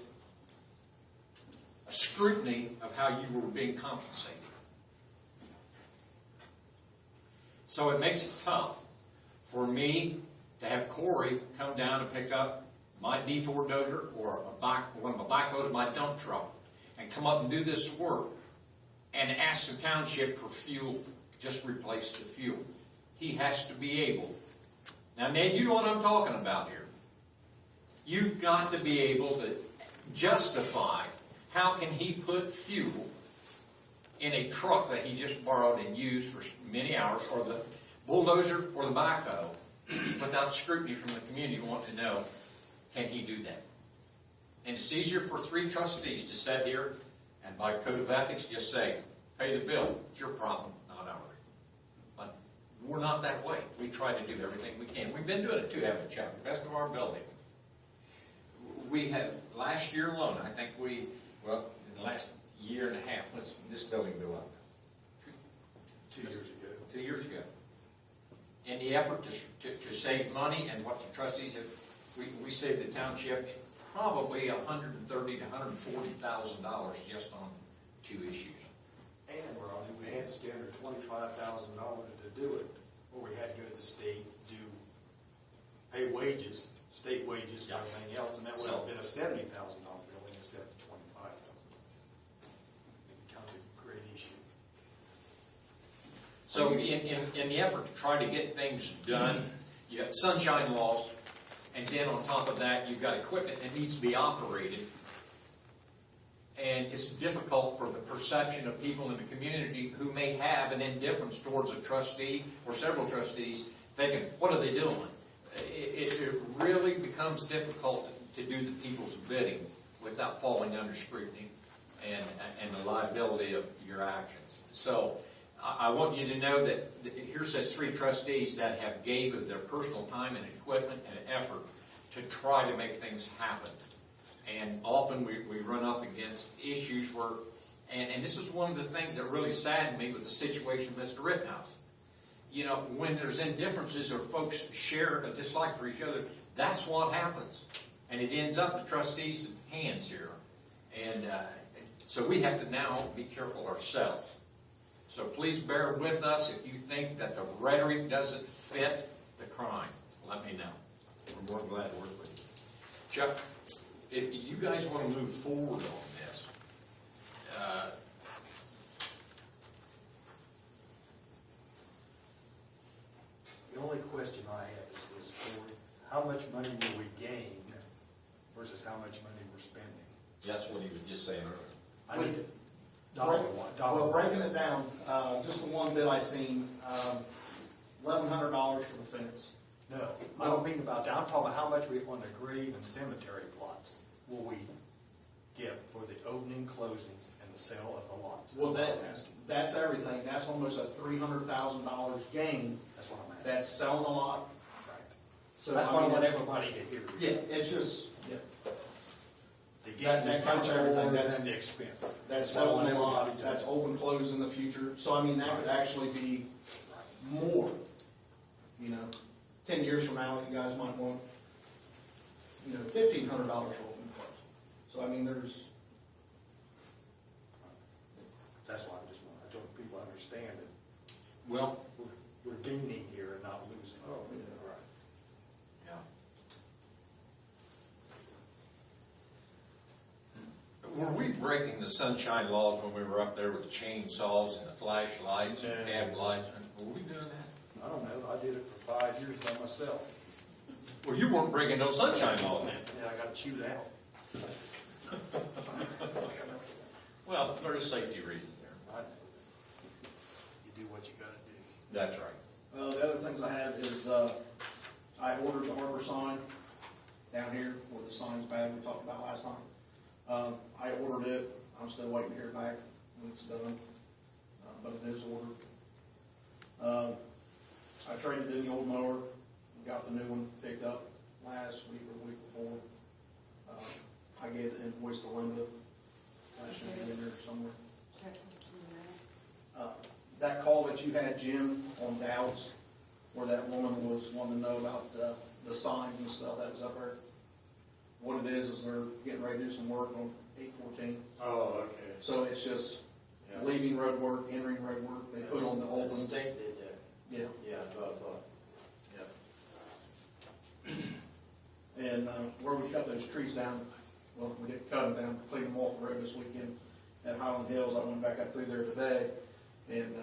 A scrutiny of how you were being compensated. So it makes it tough for me to have Corey come down and pick up my D4 dozer or one of my backhoes, my dump truck, and come up and do this work and ask the township for fuel, just replace the fuel. He has to be able. Now, Ned, you know what I'm talking about here. You've got to be able to justify how can he put fuel in a truck that he just borrowed and used for many hours, or the bulldozer or the backhoe, without scrutiny from the community wanting to know, can he do that? And it's easier for 3 trustees to sit here and by code of ethics just say, pay the bill, it's your problem, not ours. But we're not that way. We try to do everything we can. We've been doing it too, haven't we, Chuck? The best of our ability. We have, last year alone, I think in the last year and a half, what's this building go up? 2 years ago. 2 years ago. In the effort to save money, and what the trustees have, we saved the township probably $130,000 to $140,000 just on 2 issues. And Ronnie, we had to spend under $25,000 to do it, or we had to go to the state, pay wages, state wages, and everything else, and that would have been a $70,000 building instead of $25,000. It becomes a great issue. So in the effort to try to get things done, you got sunshine laws, and then on top of that, you've got equipment that needs to be operated. And it's difficult for the perception of people in the community who may have an indifference towards a trustee or several trustees, thinking, what are they doing? It really becomes difficult to do the people's bidding without falling under scrutiny and the liability of your actions. So I want you to know that here says 3 trustees that have gave of their personal time and equipment and effort to try to make things happen. And often we run up against issues where, and this is one of the things that really saddened me with the situation of Mr. Rittenhouse. You know, when there's indifferences or folks share a dislike for each other, that's what happens. And it ends up the trustees' hands here. And so we have to now be careful ourselves. So please bear with us if you think that the rhetoric doesn't fit the crime. Let me know. We're more glad to work with you. Chuck, if you guys want to move forward on this, The only question I have is Corey, how much money will we gain versus how much money we're spending? that's what he was just saying earlier. I mean, Well, breaking it down, just the one bid I seen, $1,100 for the fence. No, I don't mean about that. I'm talking about how much we, on the grave and cemetery plots, will we get for the opening, closings, and the sale of the lots? Well, That's what I'm asking. that's everything. That's almost a $300,000 gain. That's what I'm asking. That's selling a lot. Right. So That's I why I mean, want it's- everybody to hear. Yeah, it's just, yeah, The That- gain is that much covers everything. more That's- than the expense. that's why I want selling a lot. everybody to That's know. open, close in the future. So I mean, that could actually be more. You know, 10 years from now, you guys might want, $1,500 for open close. So I mean, there's. That's why I don't people understand that Well, we're gaining here and not losing. Oh, yeah. Right. yeah. Were we breaking the sunshine laws when we were up there with the chainsaws and the flashlights and cab lights? Were we doing that? I don't know. I did it for 5 years by myself. Well, you weren't breaking no sunshine laws then. Yeah, I got chewed out. Well, there's safety reasons there. I know. You do what you gotta do. That's right. The other things I have is, I ordered the harbor sign down here where the sign's bad we talked about last time. I ordered it. I'm still waiting to hear back when it's done, but it is ordered. I traded in the old mower, got the new one picked up last week or the week before. I gave the invoice to Linda. I should be in there somewhere. that you had, Jim, on Dowds, where that woman was wanting to know about the signs and stuff that was up there. What it is they're getting ready to do some work on 814. Oh, okay. So it's just Yeah. leaving road work, entering road work. They put on the old The ones. state did that. Yeah. Yeah, that's what I thought. Yeah. And where we cut those trees down, well, we didn't cut them down, clean them off the road this weekend at Highland Hills. I went back up through there today, and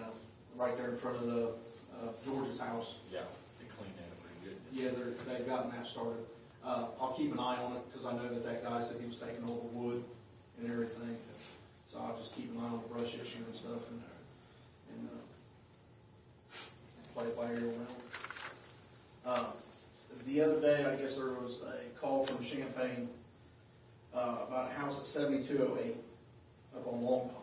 right there in front of the George's house. Yeah, they cleaned that up pretty good. Yeah, they've gotten that started. I'll keep an eye on it, because I know that guy said he was taking all the wood and everything. So I'll just keep an eye on the brush issue and stuff, and play it by ear around. The other day, I guess there was a call from Champaign about a house at 7208 up on Long Pond.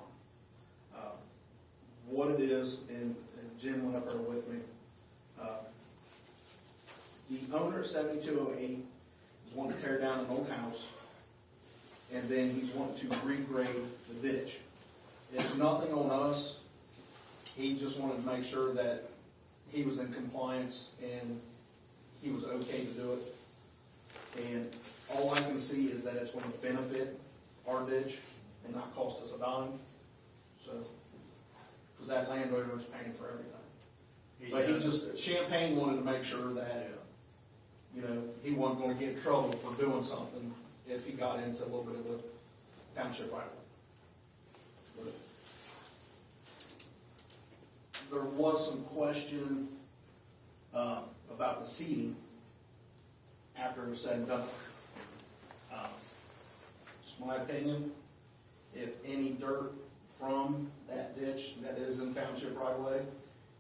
What it is, and Jim went up there with me. The owner of 7208 is wanting to tear down an old house, and then he's wanting to regrade the ditch. It's nothing on us. He just wanted to make sure that he was in compliance and he was okay to do it. And all I can see is that it's going to benefit our ditch and not cost us a dime. So, because that landowner is paying for everything. But he just, Champaign wanted to make sure that, you know, he wasn't going to get in trouble for doing something if he got into a little bit of a township rivalry. But there was some question about the seeding after it was said and done. It's my opinion, if any dirt from that ditch that is in township right away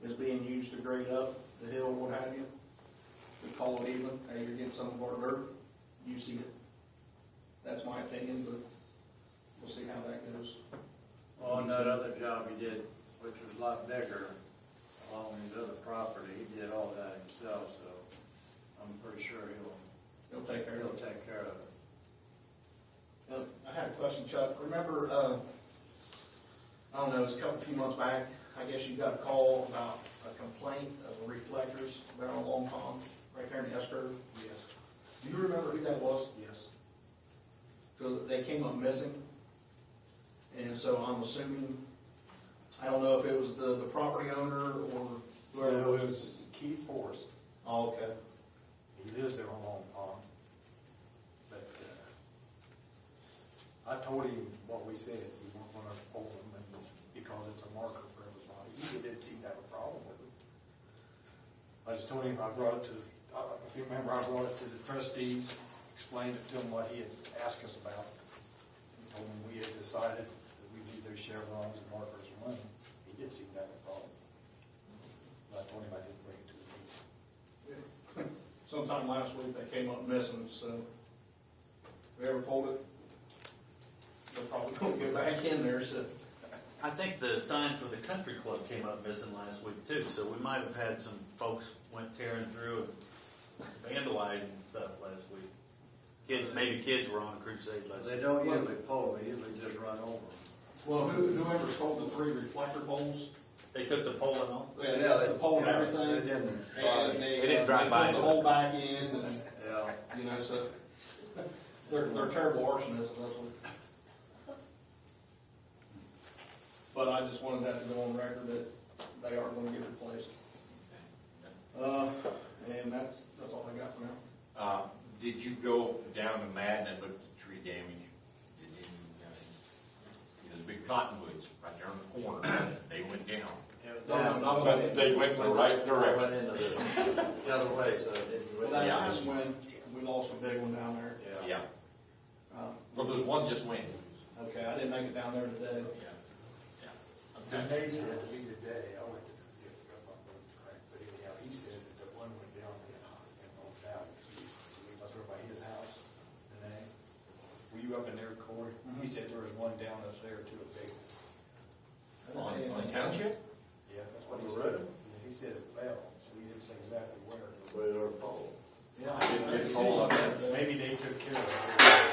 is being used to grade up the hill, what have you, we call it even. Hey, you're getting some of our dirt, you see it. That's my opinion, but we'll see how that goes. On that other job he did, which was a lot bigger, along his other property, he did all that himself, so I'm pretty sure He'll take care of it. he'll take care of it. I had a question, Chuck. Remember, I don't know, it was a few months back, I guess you got a call about a complaint of reflectors down on Long Pond, right there in the S-curve. Yes. Do you remember who that was? Yes. Because they came up missing. And so I'm assuming, I don't know if it was the property owner or whoever. No, it was Keith Forrest. Oh, okay. He lives there on Long Pond. But I told him what we said. We weren't going to hold him because it's a marker for everybody. He didn't seem to have a problem with it. I just told him, I brought it to, if you remember, I brought it to the trustees, explained it to him what he had asked us about. And told him we had decided that we leave those chevrons and markers alone. He didn't seem to have a problem. But I told him I didn't bring it to the meeting. Sometime last week they came up missing, so whoever pulled it, they're probably going to get back in there, so. I think the sign for the country club came up missing last week too, so we might have had some folks went tearing through and vandalizing stuff last week. Maybe kids were on a crusade last week. They don't usually pull, they usually just run over. Well, whoever stole the 3 reflector poles, They took the pole and all? that's the pole and everything. They didn't. And They didn't drive by put the it. hole back in, and, Yeah. you know, so they're terrible arsonists, that's what. But I just wanted that to go on record that they are going to get replaced. And that's all I got for now. Did you go down to Madden and look at the tree damage? There's big cottonwoods right there in the corner. They went down. But they went in the right Went direction. into the other way, so it didn't. Well, that last one, we lost a big one down there. Yeah. Well, there's one just went. Okay, I didn't make it down there today. And they said to me today, I went to get up on those tracks, but anyhow, he said that the one went down in Old Valley. Up there by his house today. Were you up in there, Corey? He said there was one down up there too, a big one. On Township? Yeah, that's what On he the said. road? He said it fell, so he didn't say exactly where. Where their pole. Yeah, I didn't get a hold of it. Maybe they took care of it.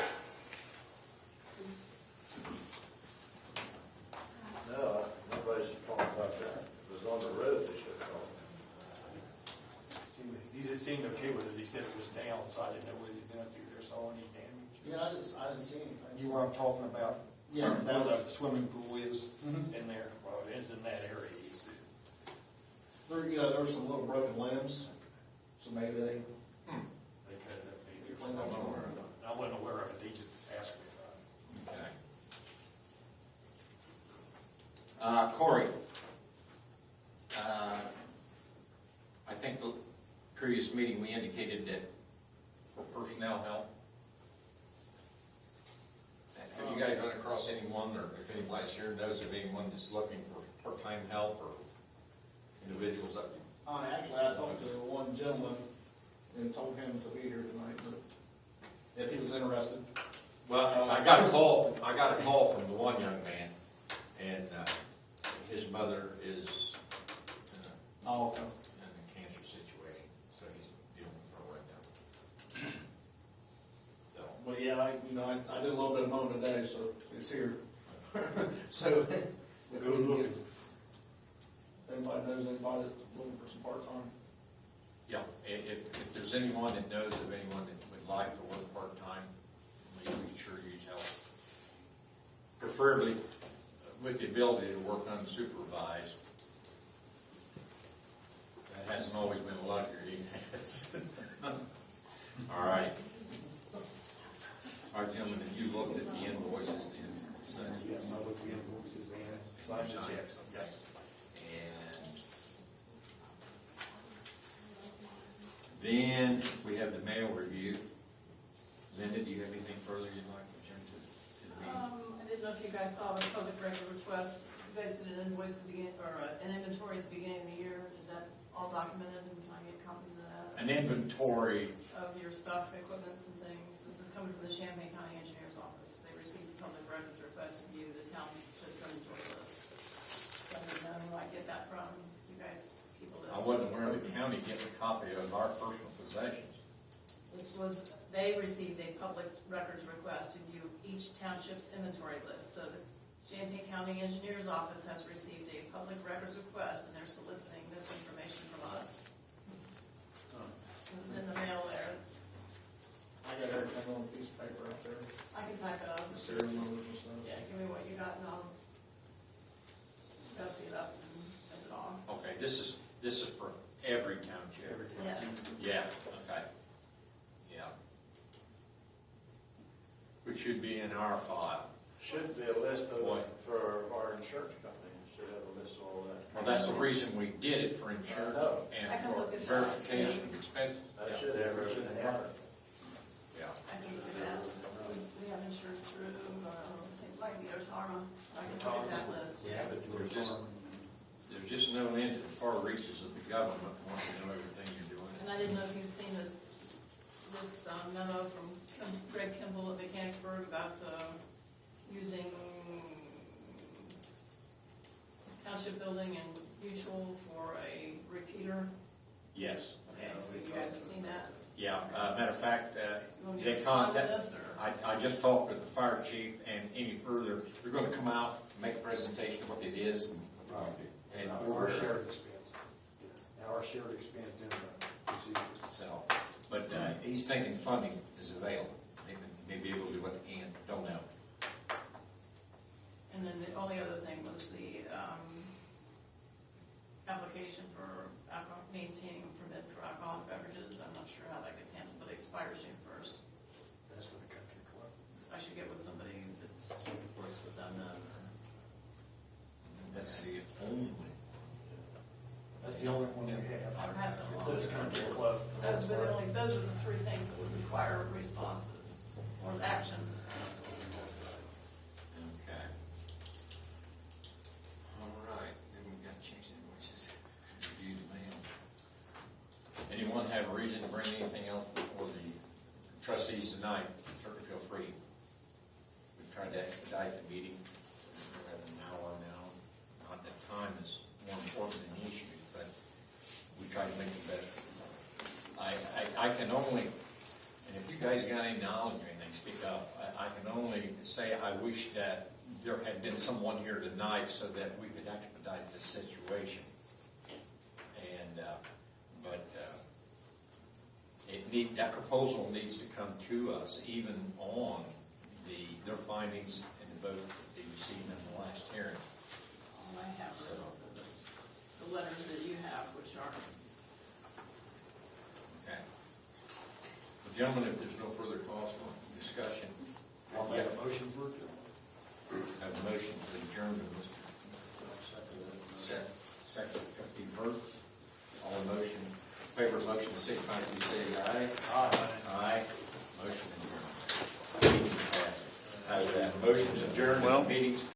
No, nobody's talking about that. It was on the road. so I didn't know whether you'd been up through there, saw any damage. Yeah, I didn't see anything. You know what I'm talking about? Yeah, Where that the swimming pool is Mhm. in there, well, it is in that area, you see. there, there were some little broken limbs, so maybe they, They could have maybe, or something. I wasn't aware of it, he just asked me about it. Okay. Corey, I think the previous meeting we indicated that for personnel help. Have you guys run across anyone, or if anybody's here knows of anyone that's looking for part-time help or individuals that? actually, I talked to one gentleman and told him to be here tonight, but if he was interested. Well, I got a call from the one young man, and his mother is Oh, okay. in a cancer situation, so he's dealing with her right now. So, Well, yeah, I did a little bit of mowing today, so it's here. So, if anybody knows anybody that's looking for some part-time. yeah, if there's anyone that knows of anyone that would like to work part-time, we sure use help. Preferably with the ability to work unsupervised. That hasn't always been a luxury. All right. All right, gentlemen, if you looked at the invoices then, so. Yes, I looked the invoices and signed the checks, yes. And then we have the mail review. Linda, do you have anything further you'd like to turn to the meeting? I didn't know if you guys saw the public record request. You guys did an invoice at the beginning, or an inventory at the beginning of the year. Is that all documented, and can I get copies of that? An inventory, Of your stuff, equipments and things. This is coming from the Champaign County Engineer's Office. They received a public records request to view the township's inventory list. So I don't know who I get that from. You guys keep a list. I wasn't aware of the county getting a copy of our personal possessions. They received a public records request to view each township's inventory list. So the Champaign County Engineer's Office has received a public records request, and they're soliciting this information from us. It was in the mail there. I got everything on a piece of paper out there. I can type it up. The serial numbers and stuff. Yeah, give me what you got, and I'll dusty it up and send it off. Okay, this is for every township. Yes. Yeah, okay. Yeah. Which should be in our file. Should be a list of, What? for our insurance company, should have a list of all that. Well, that's the reason we did it, for insurance and I can for look at that. verification of expenses. That should have everything in it. Yeah. I can look at that. We have insurance through, I think, like the Otara. I can look at that list. Yeah, but There's just no end to the far reaches of the government wanting to know everything you're doing. And I didn't know if you'd seen this memo from Greg Kimball at Mechanicsburg about using township building and mutual for a repeater. Yes. Okay, so you guys have seen that? Yeah, matter of fact, You want me to they respond to contact, this, or? I just talked with the fire chief, and any further, they're gonna come out, make a presentation of what it is and what they're gonna do. And our we're shared expense. And our shared expense in the procedure. So, but he's thinking funding is available. They may be able to do what they can, don't know. And then the only other thing was the application for maintaining a permit for alcoholic beverages. I'm not sure how that gets handled, but it expires June 1st. That's for the country club. So I should get with somebody that's works with them then. That's the only. That's the only one we have. Pass it along. This country club. Those are the three things that would require responses or action. Okay. All right, then we got to change the invoices. Review the mail. Anyone have a reason to bring anything else before the trustees tonight? Certainly feel free. We've tried to expedite the meeting. We're at an hour now. Not that time is more important than the issues, but we try to make it better. I can only, and if you guys got any knowledge or anything, speak up. I can only say I wish that there had been someone here tonight so that we could expedite this situation. And, but it that proposal needs to come to us even on their findings and the vote that they received in the last hearing. All I have is the letters that you have, which are, Okay. Well, gentlemen, if there's no further cause for discussion, I'll make a motion for it. I have a motion to adjourn to Mr. Second, trustee Burks. All in motion, in favor of motion, signify by saying aye. Aye. Motion adjourned. Meeting passed. Motion's adjourned, Well- meeting's